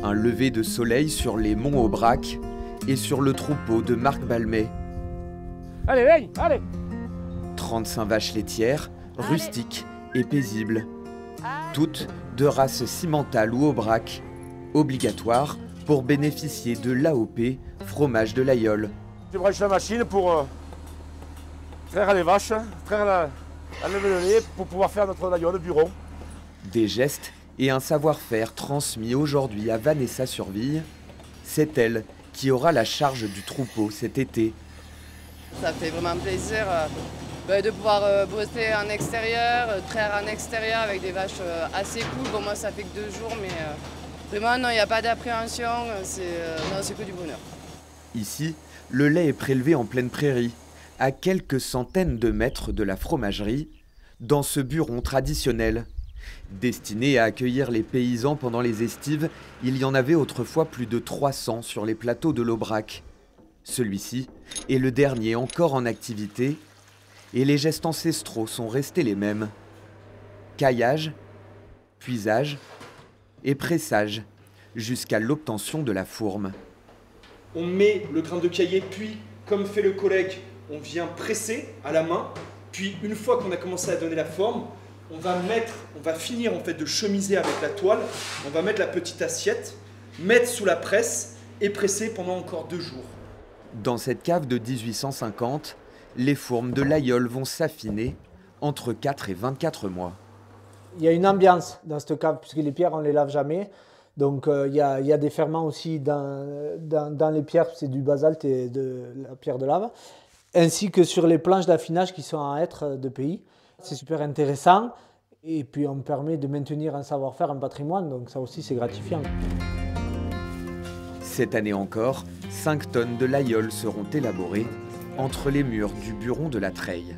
Un lever de soleil sur les monts Aubrac et sur le troupeau de Marc Balmet. Allez, allez, allez! 35 vaches laitières, rustiques et paisibles. Toutes de race cimentale ou Aubrac, obligatoires pour bénéficier de l'AOP, fromage de l'Aïol. Je branche la machine pour traire les vaches, enlever le lait pour pouvoir faire notre Aïol du rond. Des gestes et un savoir-faire transmis aujourd'hui à Vanessa Surville. C'est elle qui aura la charge du troupeau cet été. Ça fait vraiment plaisir de pouvoir bosser en extérieur, traire en extérieur avec des vaches assez cool. Bon, moi, ça fait que 2 jours, mais vraiment, non, il n'y a pas d'appréhension, c'est que du bonheur. Ici, le lait est prélevé en pleine prairie, à quelques centaines de mètres de la fromagerie, dans ce buron traditionnel. Destiné à accueillir les paysans pendant les estives, il y en avait autrefois plus de 300 sur les plateaux de l'Aubrac. Celui-ci est le dernier encore en activité et les gestes ancestraux sont restés les mêmes. Caillage, puisage et pressage jusqu'à l'obtention de la fourme. On met le grain de caillé, puis, comme fait le collègue, on vient presser à la main. Puis, une fois qu'on a commencé à donner la forme, on va finir en fait de chemiser avec la toile. On va mettre la petite assiette, mettre sous la presse et presser pendant encore 2 jours. Dans cette cave de 1850, les fourmes de l'Aïol vont s'affiner entre 4 et 24 mois. Il y a une ambiance dans cette cave, puisque les pierres, on ne les lave jamais. Donc il y a des ferments aussi dans les pierres, c'est du basalte et de la pierre de lave, ainsi que sur les planches d'affinage qui sont à hêtre de pays. C'est super intéressant et puis on permet de maintenir un savoir-faire, un patrimoine, donc ça aussi c'est gratifiant. Cette année encore, 5 tonnes de l'Aïol seront élaborées entre les murs du buron de la Treille.